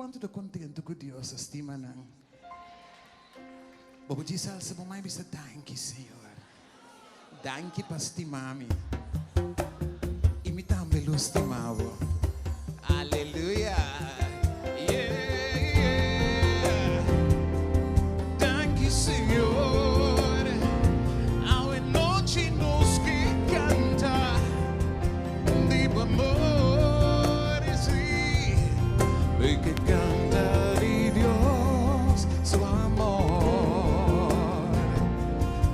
quanto da contento com Deus estima não. Vou dizer se vou mais bisa thank you Senhor. Thank you para estimar-me. E me também lo estimava. Aleluia. Yeah. Thank you Senhor. Aue noite nos que canta de amor sí. E que canta de Dios su amor.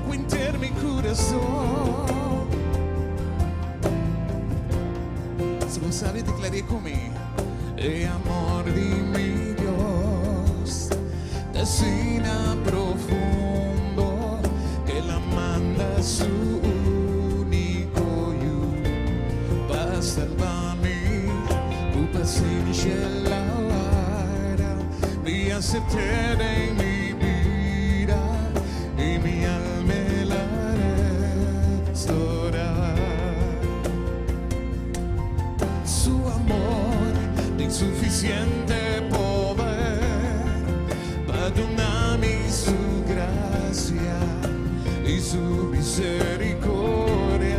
Quinter mi coração. Se você sabe declarei comigo. El amor de mi Dios destina profundo que la manda su único hijo para salvarme, tu paciencia la vara me acepté en mi vida y mi alma la restaurar. Su amor insuficiente poder perdonarme su gracia y su misericordia.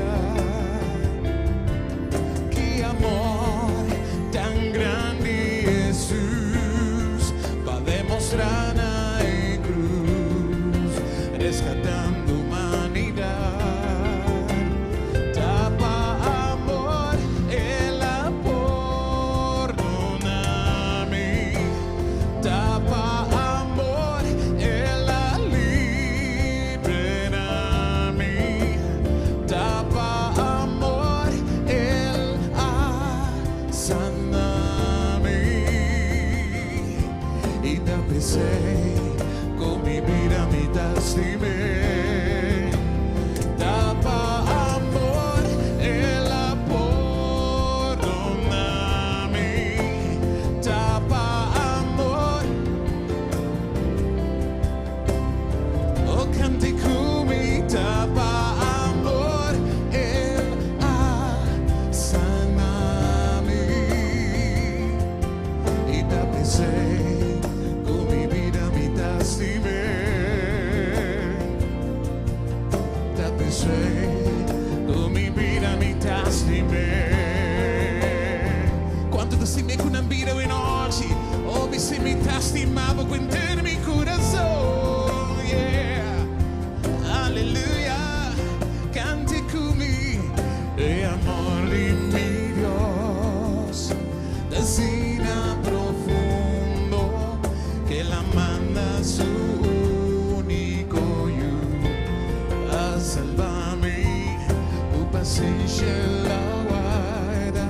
Qué amor tan grande Jesús va a demostrar en cruz, rescatando humanidad. Con mi vida me lastimé. Tapa amor, el perdóname. Tapa amor, oh cante come. Tapa amor, el saname. Y tapese. Con mi vida mi lastimé. Quanto tu sei con un viro in oggi, oh mi sei mi lastimavo con te mi corazón. Yeah, aleluya, cante conmigo. El amor de mi Dios destina profundo que la manda su único hijo a salvarme, tu paciencia la guarda,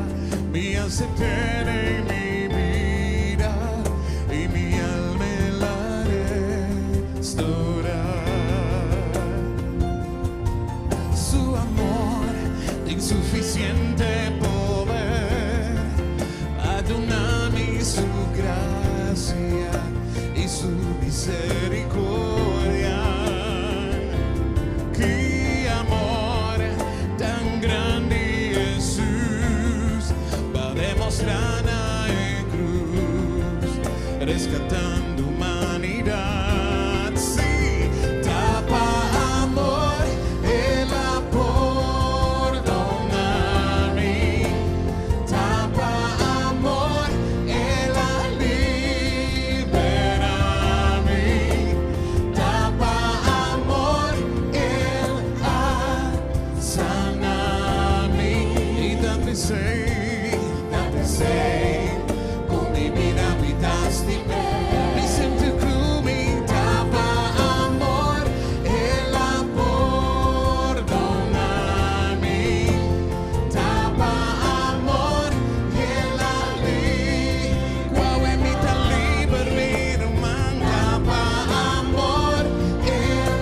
me acepté en mi vida y mi alma la restaurar. Su amor de insuficiente poder perdonarme su gracia y su misericordia. Qué amor tan grande Jesús va a demostrar en cruz, rescatando humanidad. Sí, tapa amor, el perdóname. Tapa amor, el liberame. Tapa amor, el saname. Y date sei, con mi vida mi lastimé. Mi sento come tapa amor, el perdóname. Tapa amor, el quale mi ta liberi, man tapa amor, el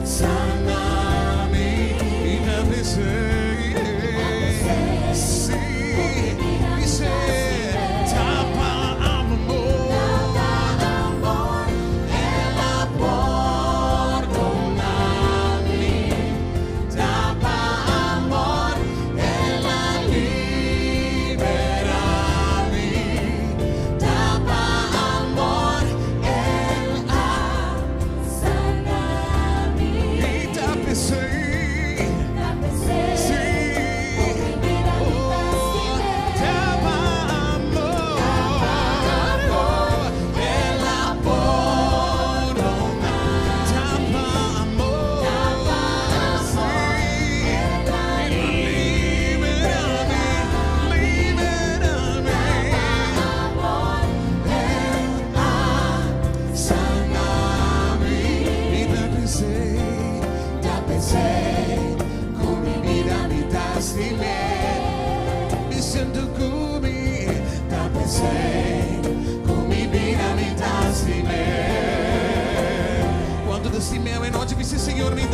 saname. Y date sei,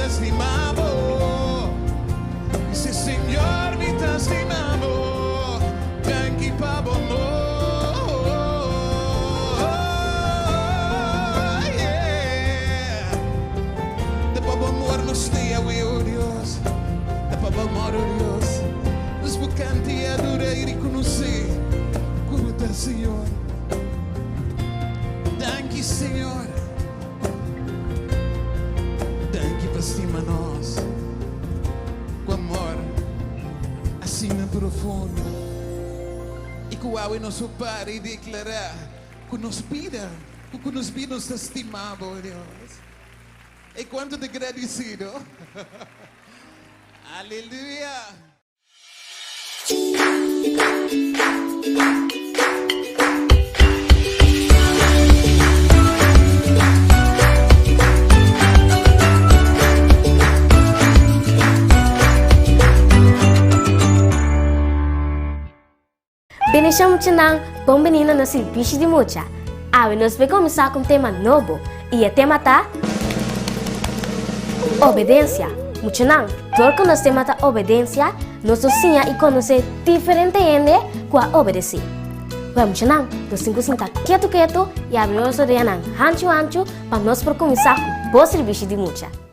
te estimamos. Dice, Señor, mi te estimamos. Thank you, Papa, yeah. De Papa amor nos te oh Dios. De Papa amor, oh Dios. Nos buscante y adorar y reconocer. Curta, Señor. Thank you, Señor. Thank you por estimar-nos com amor assim profundo. E que o nosso Pai declarar que nos vida nos estimava, oh Deus. E quanto de agradecido. Aleluia. Benechamos bom menino no serviço de mucha. Hoje nós vamos começar com um tema novo e o tema tá obediência. Muito não, porque nós temos a obediência, nós ensinamos e conhecer diferente gente que a obedecer. Vamos não, nós temos que sentar quieto e abrir nosso orelha ancho para nós começar com o bom serviço de mucha.